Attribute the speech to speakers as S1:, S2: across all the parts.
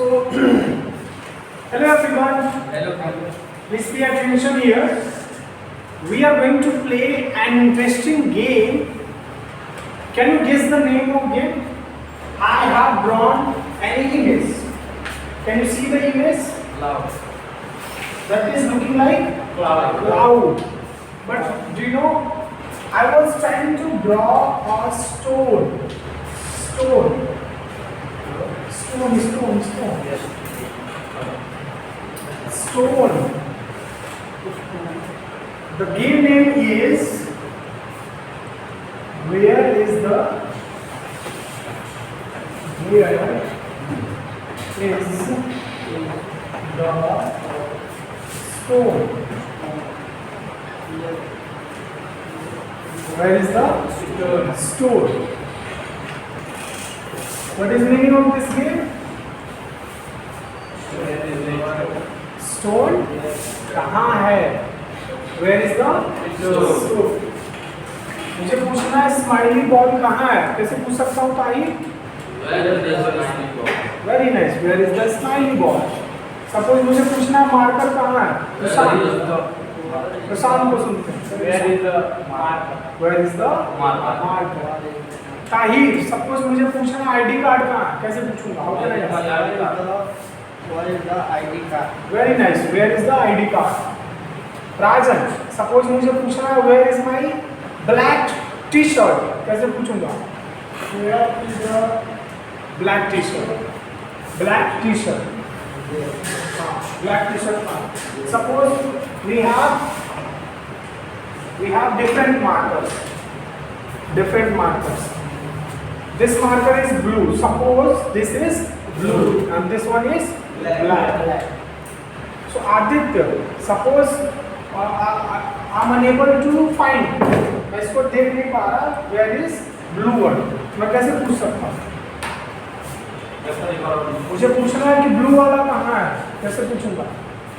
S1: So, hello everyone.
S2: Hello.
S1: Please pay attention here. We are going to play an interesting game. Can you guess the name of game? I have drawn an image. Can you see the image?
S2: Cloud.
S1: That is looking like cloud. But do you know? I was trying to draw a stone. Stone.
S2: Yes.
S1: Stone. The game name is Where is the stone? Where is the stone? What is the meaning of this game? Stone कहाँ है? Where is the stone? मुझे पूछना है smiley ball कहाँ है? कैसे पूछ सकता हूँ ताई? Very nice. Where is the smiley ball? Suppose मुझे पूछना है मार्कर कहाँ है? प्रशांत को सुनते हैं. Where is the marker? Tahir, suppose मुझे पूछना है आईडी कार्ड कहाँ है? कैसे पूछूंगा? How can I ask?
S2: What is the ID card?
S1: Very nice. Where is the ID card? Rajan, suppose मुझे पूछना है where is my black T-shirt? कैसे पूछूंगा? Where is the black T-shirt? Black T-shirt. Black T-shirt. Suppose we have different markers. Different markers. This marker is blue. Suppose this is blue and this one is black. So Aditya, suppose I'm unable to find. मैं इसको देख नहीं पा रहा. Where is blue one? मैं कैसे पूछ सकता हूँ? मुझे पूछना है कि ब्लू वाला कहाँ है? कैसे पूछूंगा?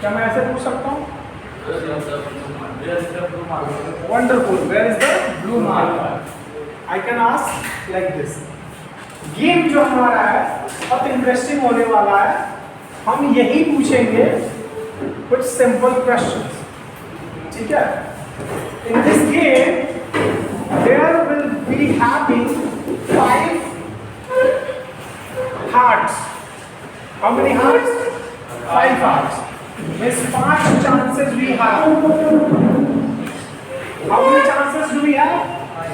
S1: क्या मैं ऐसे पूछ सकता हूँ? Wonderful. Where is the blue marker? I can ask like this. Game जो हमारा है बहुत इंटरेस्टिंग होने वाला है. हम यही पूछेंगे कुछ सिंपल क्वेश्चंस. ठीक है? In this game there will be having 5 hearts. How many hearts? 5 hearts. Means 5 chances we have. How many chances do we have?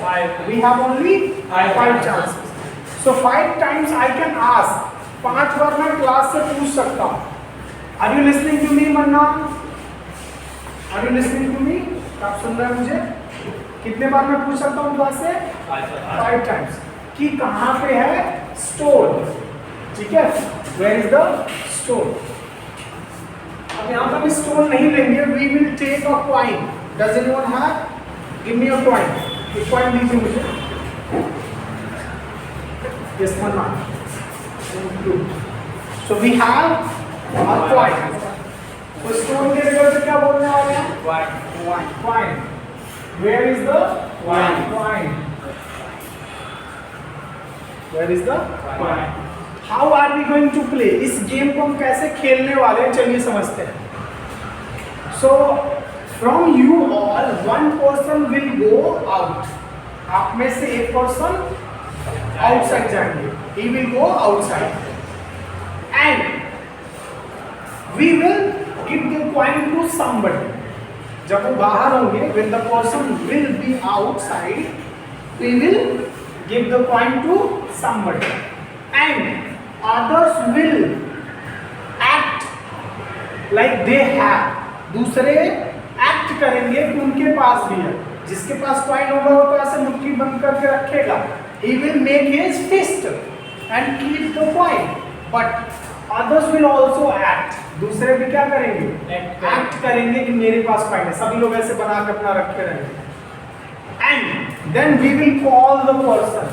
S1: 5. We have only 5 chances. So 5 times I can ask. 5 बार मैं class से पूछ सकता हूँ. Are you listening to me, Manna? Are you listening to me? आप सुन रहे हैं मुझे? कितने बार मैं पूछ सकता हूँ क्लास से? 5 times. कि कहाँ पे है stone? ठीक है? Where is the stone? अब यहाँ पर भी stone नहीं लेंगे. We will take a coin. Does anyone have? Give me a coin. एक coin दीजिए मुझे. Yes, Manna. So we have a coin. तो stone के जगह पे क्या बोलने वाले हैं? Coin. Where is the coin? Where is the coin? How are we going to play? इस गेम को हम कैसे खेलने वाले हैं? चलिए समझते हैं. So from you all, one person will go out. आप में से एक person outside जाएंगे. He will go outside. And we will give the coin to somebody. जब वो बाहर होंगे, when the person will be outside, we will give the coin to somebody. And others will act like they have. दूसरे act करेंगे कि उनके पास भी है. जिसके पास कॉइन होगा वो तो ऐसे मुट्ठी बंद करके रखेगा. He will make his fist and keep the coin. But others will also act. दूसरे भी क्या करेंगे? एक्ट करेंगे कि मेरे पास कॉइन है. सभी लोग ऐसे बना के अपना रखे रहेंगे. And then we will call the person.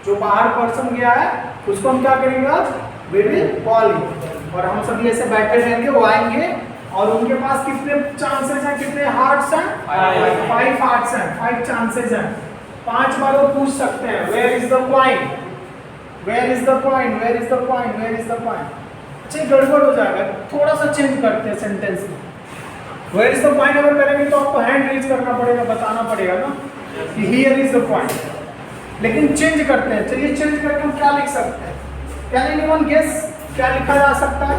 S1: जो बाहर पर्सन गया है उसको हम क्या करेंगे? We will call him. और हम सभी ऐसे बैठे रहेंगे. वो आएंगे और उनके पास कितने चांसेस हैं? कितने हार्ट्स हैं? 5 हार्ट्स हैं. 5 चांसेस हैं. 5 बार वो पूछ सकते हैं where is the coin. Where is the point, where is the point, where is the point. अच्छा गड़बड़ हो जाएगा, थोड़ा सा चेंज करते हैं सेंटेंस में। वेयर इज द पॉइंट अगर करेंगे तो आपको हैंड रेज करना पड़ेगा, बताना पड़ेगा ना कि हियर इज द पॉइंट। लेकिन चेंज करते हैं, चलिए चेंज करके हम क्या लिख सकते हैं? कैन एनीवन गेस क्या लिखा जा सकता है?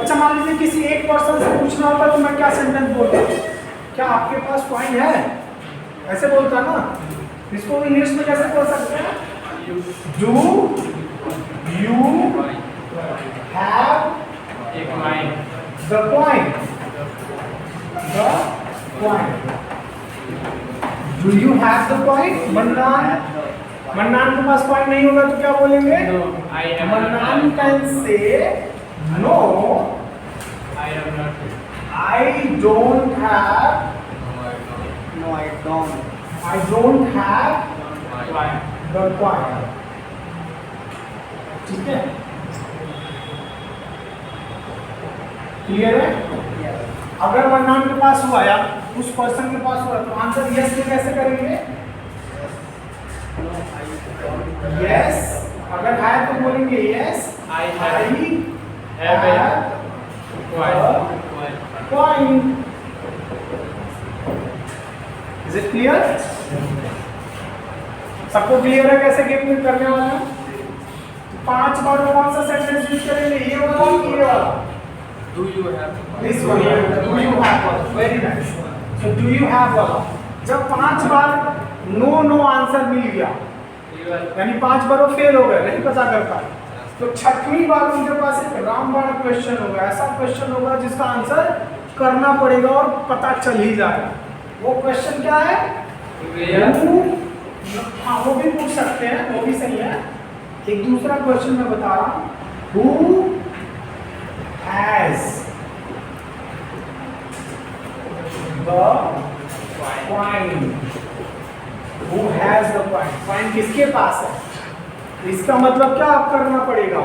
S1: अच्छा मान लीजिए किसी एक पर्सन से पूछना होता तो मैं क्या सेंटेंस बोलता? क्या आपके पास पॉइंट है, ऐसे बोलता ना। इसको इंग्लिश में कैसे बोल सकते हैं? Do you have the point, the point. Do you have the point? Mannan के पास पॉइंट नहीं होगा तो क्या बोलेंगे? Mannan can say no I don't have
S2: No, I don't.
S1: I don't have the point. ठीक है, क्लियर है?
S2: Yes.
S1: अगर मन्नान के पास हुआ या उस पर्सन के पास हुआ तो आंसर यस में कैसे करेंगे?
S2: No, I don't.
S1: यस अगर है तो बोलेंगे yes
S3: I
S1: have point. Is it clear? सबको क्लियर है कैसे गेम करने वाला है? 5 बार कौन सा सेंटेंस यूज करेंगे? ये वाला कि ये वाला?
S3: Do you have
S1: This one. Do you have one? Very nice. So do you have वाला? जब 5 बार नो आंसर मिल गया यानी 5 बार वो फेल हो गए, नहीं पता कर पाए, तो 6वीं बार उनके पास एक रामबाण क्वेश्चन होगा, ऐसा क्वेश्चन होगा जिसका आंसर करना पड़ेगा और पता चल ही जाएगा। वो क्वेश्चन क्या है? हाँ वो भी पूछ सकते हैं, वो भी सही है। एक दूसरा क्वेश्चन मैं बता रहा हूँ, who has the point? Who has the point? Point किसके पास है? इसका मतलब क्या आप करना पड़ेगा?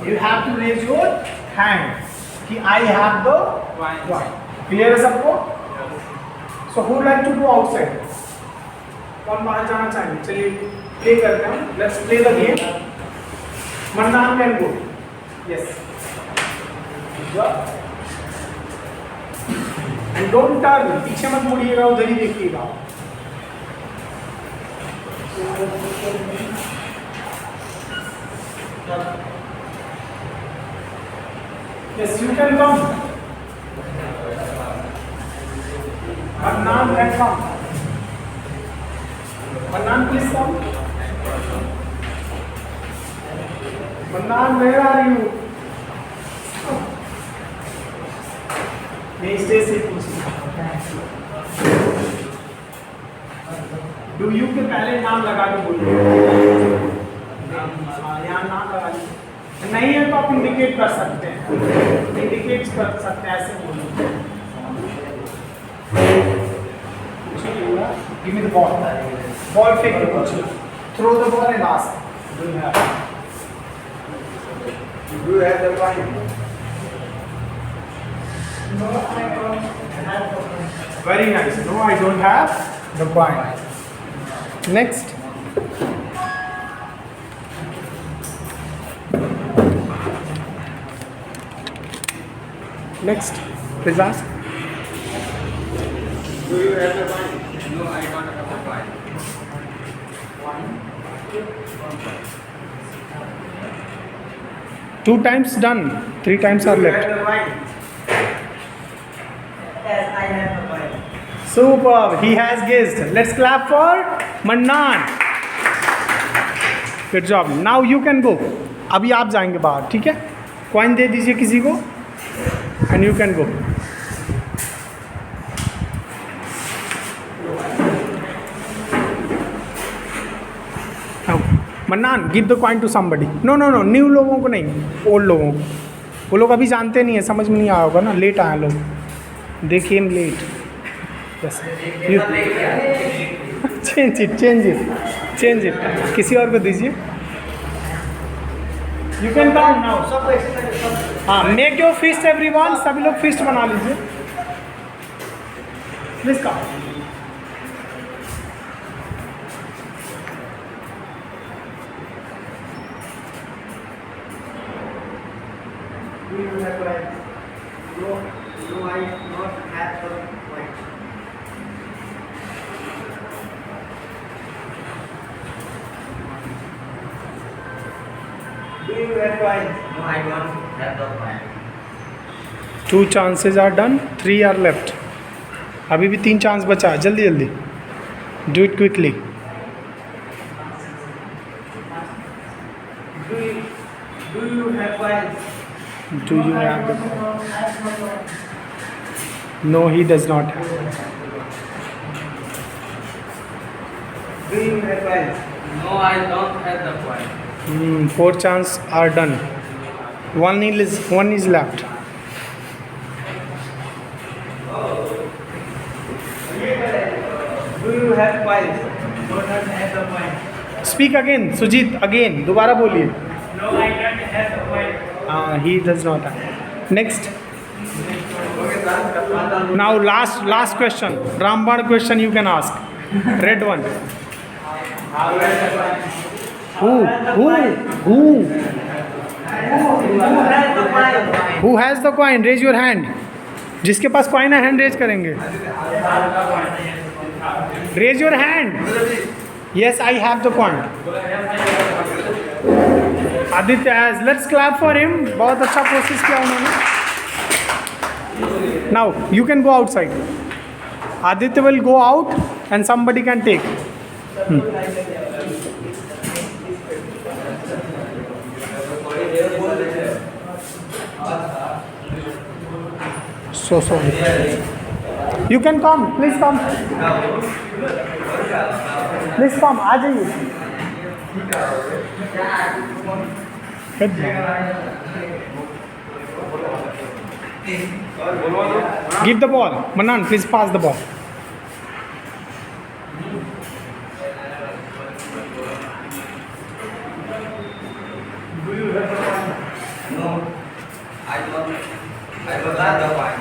S1: You have to raise your hand कि I have the point. Clear है सबको? So who like to go outside? कौन बाहर जाना चाहेंगे? चलिए प्ले करते हैं, let's play the game. Mannan can go, yes and don't turn, पीछे मत मुड़िएगा, उधर ही देखिएगा। Yes, you can come. Mannan can come. Mannan, please come. Mannan, where are you? नहीं स्टेज से पूछिए। Do you के पहले नाम लगा के बोलिए। यहाँ नाम लगा लीजिए। नहीं है तो आप इंडिकेट कर सकते हैं, इंडिकेट कर सकते हैं, ऐसे बोलिए। Give me the ball. Ball फेंक के पूछिए। Throw the ball and ask. Do you have?
S2: Do you have the point?
S1: No, I don't have the point. Very nice. No, I don't have the point. Next. Next, please ask.
S2: Do you have the point?
S3: No, I don't have the point.
S1: 2 times done, 3 times are
S2: Do you
S1: left.
S2: have the point? Yes, I have the point.
S1: Superb, he has guessed. Let's clap for Mannan. Good job. Now you can go. अभी आप जाएंगे बाहर, ठीक है? Coin दे दीजिए किसी को and you can go. Now, Mannan, give the coin to somebody. No, new लोगों को नहीं, ओल्ड लोगों को। वो लोग अभी जानते नहीं है, समझ में नहीं आया होगा ना, लेट आए लोग, they came late. Yes. Change it. किसी और को दीजिए। You can come now.
S2: सब ऐसे सब
S1: हाँ, मेक योर फिस्ट एवरीवन, सभी लोग फिस्ट बना लीजिए। Please come.
S2: Do you have point? No, no, I not have the point. Do you have point? No, I don't have the point.
S1: 2 chances are done, 3 are left. अभी भी 3 chance बचा है, जल्दी जल्दी do it quickly.
S2: Do you have point?
S1: Do you have the no he does not have.
S2: Do you have point?
S3: No, I don't have the point.
S1: 4 chances are done, one is left.
S2: Do you have point? No, don't have the point.
S1: Speak again, Sujit, again, दोबारा बोलिए.
S2: No, I don't have the point.
S1: He does not have. Next. Now last question, Rambad question you can ask. Red one. Who has the coin? Raise your hand. जिसके पास coin है hand raise करेंगे. Raise your hand. Yes, I have the coin. Aditya has. Let's clap for him. बहुत अच्छा process किया उन्होंने. Now you can go outside. Aditya will go out and somebody can take. So sorry. You can come. Please come. Please come. आ जाइए. Good man. Give the ball. Manan, please pass the ball.
S2: No, I don't have the point.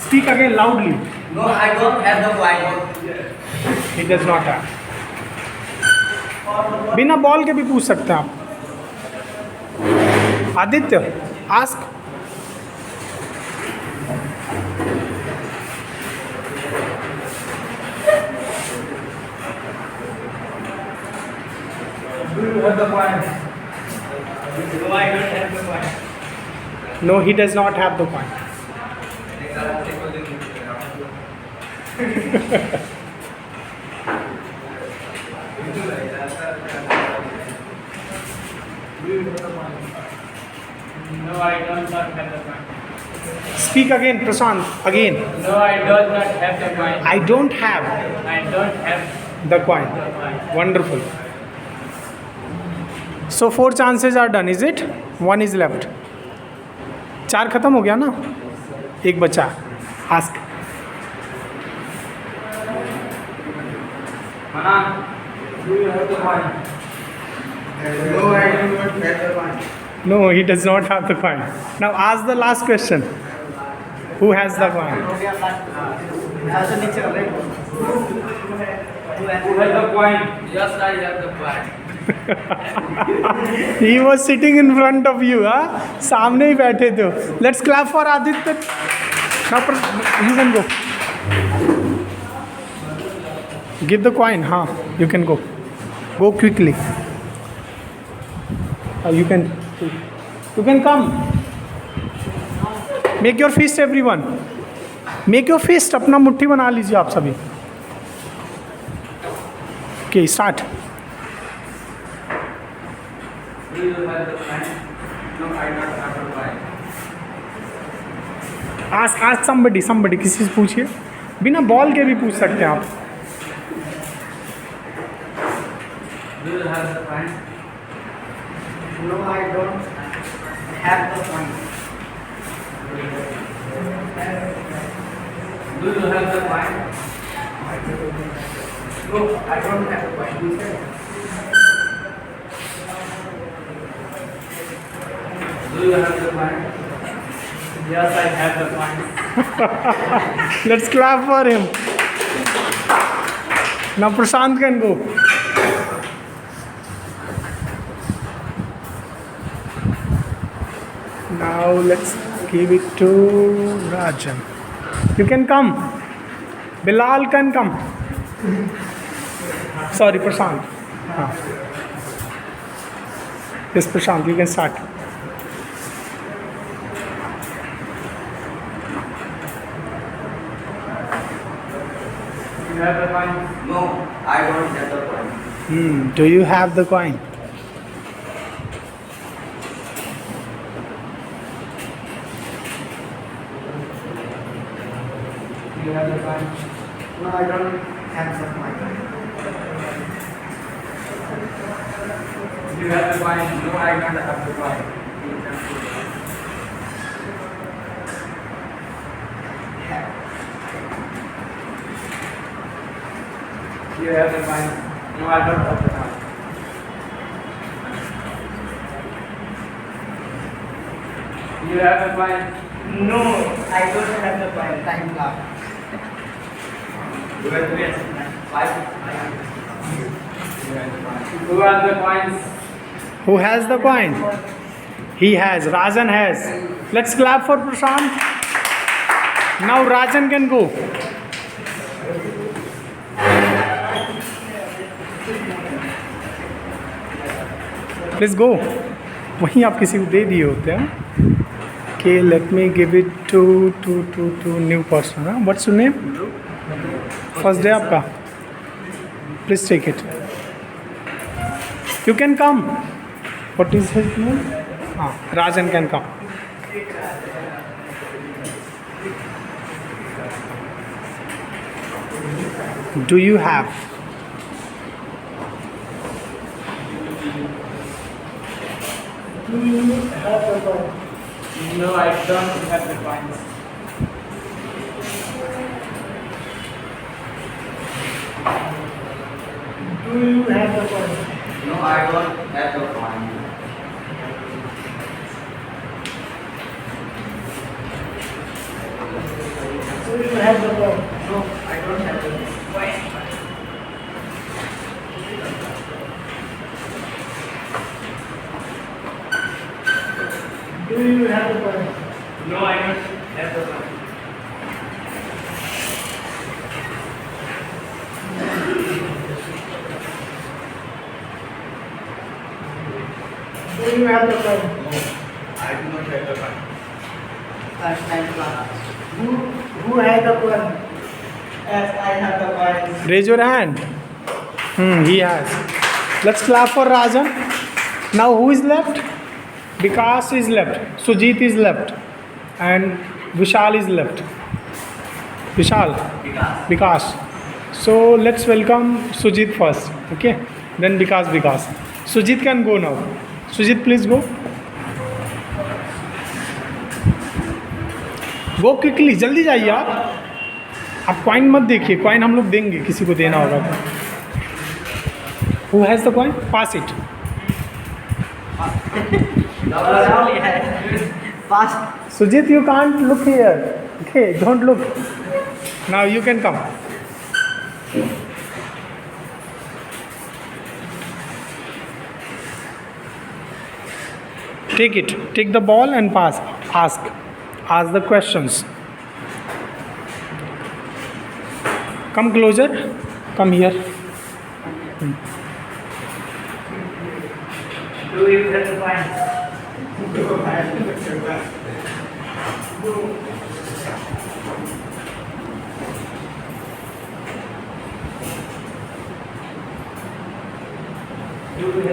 S1: Speak again loudly.
S2: No, I don't have the point.
S1: He does not have. बिना ball के भी पूछ सकते हैं आप. Aditya, ask.
S2: Do you have the point? No, I don't have the point.
S1: No, he does not have the point.
S3: No, I don't not have the point.
S1: Speak again, Prashant. Again.
S3: No, I do not have the point.
S1: I don't have
S3: I don't have
S1: the coin. Wonderful. So 4 chances are done, is it? 1 is left. 4 खत्म हो गया ना? एक बचा. Ask.
S3: Manan,
S2: Do you have the point? No, I do not have the point.
S1: No, he does not have the coin. Now ask the last question. Who has the coin?
S3: who has the point? Yes, I have the point.
S1: He was sitting in front of you, हाँ? सामने ही बैठे थे. Let's clap for Aditya. Now you can go. Give the coin, हाँ? You can go. Go quickly. You can come. Make your fist, everyone. Make your fist. अपना मुट्ठी बना लीजिए आप सभी. Okay, start.
S3: Do you have the point? No, I don't have the point.
S1: Ask somebody किसी से पूछिए. बिना बॉल के भी पूछ सकते हैं आप.
S3: Do you have the point?
S2: No, I don't have the point.
S3: Do you have the point?
S2: No, I don't have the point.
S3: Do you have the point? Yes, I have the point.
S1: Let's clap for him. Now Prashant can go. Now let's give it to Rajan. You can come. Bilal can come. Sorry, Prashant. Yes, Prashant, you can start.
S3: You have the coin.
S2: No, I don't have the coin.
S1: Do you have the coin?
S3: You have the coin.
S2: No, I don't have the coin.
S3: You have the coin. No, I don't have the coin. You have the coin. No, I don't have the coin. You have the coin.
S2: No, I don't have the coin. Time up.
S3: You have the coin. Who has the coins?
S1: Who has the coin? He has. Rajan has. Let's clap for Prashant. Now Rajan can go. Let's go. वहीं आप किसी को दे दिए होते हैं. Okay, let me give it to new person. What's your name? First day आपका. Please take it. You can come. What is his name? Rajan can come. Do you have?
S3: No, I don't have the coins.
S1: Do you have the coin?
S2: No, I don't have the coin.
S1: Do you have the coin?
S2: No, I don't have the coin.
S1: Do you have the coin?
S3: No, I don't have the coin.
S1: Do you have the coin?
S2: No, I do not have the coin. Time up.
S1: Who has the coin?
S2: Yes, I have the coin.
S1: Raise your hand. He has. Let's clap for Rajan. Now who is left? Vikas is left. Sujit is left. And Vishal is left. Vishal. Vikas. So let's welcome Sujit first. Okay. Then Vikas. Sujit can go now. Sujit, please go. Go quickly, जल्दी जाइए आप coin मत देखिए, coin हम लोग देंगे, किसी को देना होगा तो. Who has the coin? Pass it. Sujit, you can't look here. Okay, don't look. Now you can come. Take it. Take the ball and pass. Ask the questions. Come closer. Come here.
S3: Do you have the coins? Do you have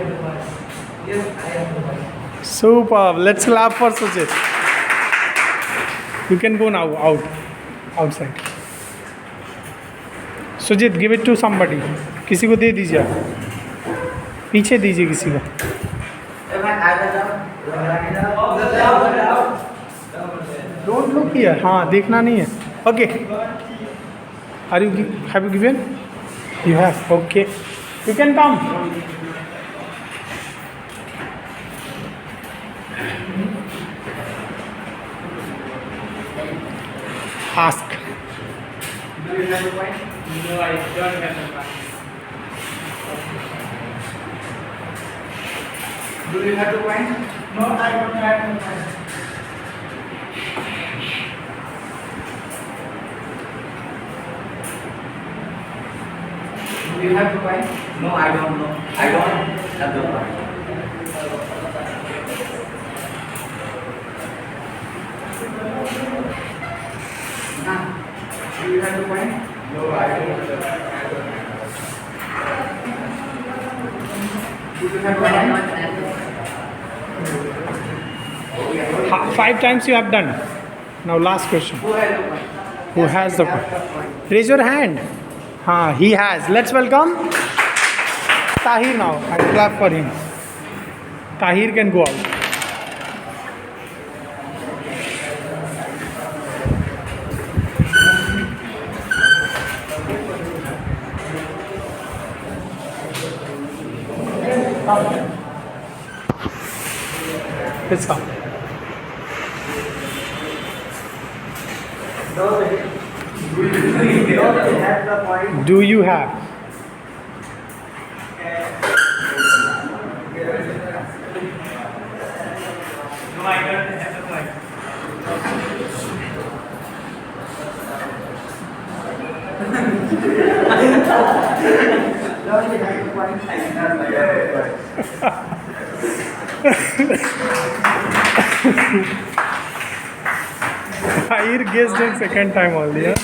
S3: the coins? Yes, I have the coins.
S1: Superb. Let's clap for Sujit. You can go now outside. Sujit, give it to somebody. किसी को दे दीजिए आप. पीछे दीजिए किसी को. Don't look here. हाँ, देखना नहीं है. Okay. Have you given? You have. Okay. You can come. Ask.
S3: Do you have the coin? No, I don't have the coin. Do you have the coin?
S1: No, I don't have the coin.
S3: Do you have the point?
S2: No, I don't know. I don't have the point.
S3: Do you have the point?
S2: No, I don't have the point.
S3: Do you have the point?
S1: 5 times you have done. Now last question.
S3: Who has the point?
S1: Who has the point? Raise your hand. He has. Let's welcome Tahir now. I clap for him. Tahir can go out. Let's come.
S3: Have the point.
S1: Do you have?
S3: No, I don't have the point. Don't you have the point? I do not have the point.
S1: Tahir guessed in second time only. Yeah?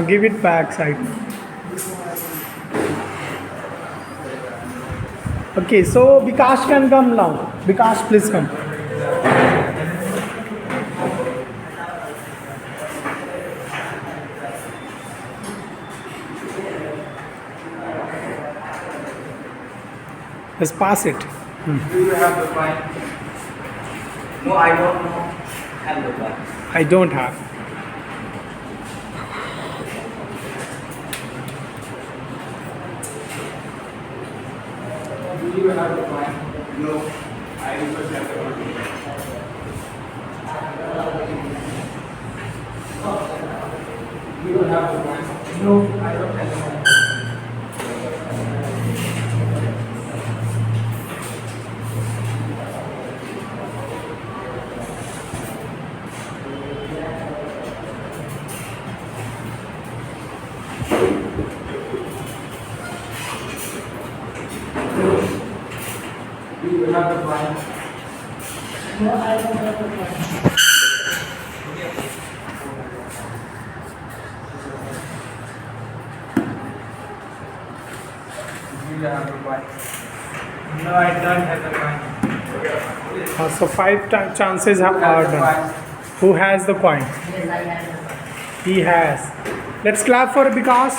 S1: Give it back side. Okay, so Bikash can come now. Bikash, please come. Let's pass it.
S3: Do you have the point?
S2: No, I don't know. Have the point.
S1: I don't have.
S3: Do you have the point?
S2: No, I don't have the point.
S3: Do you have the point? No, I don't have the point. Do you have the point? No, I don't have the point. Do you have the point? No, I don't have the point.
S1: So 5 chances are done. Who has the point? He has. Let's clap for Bikash.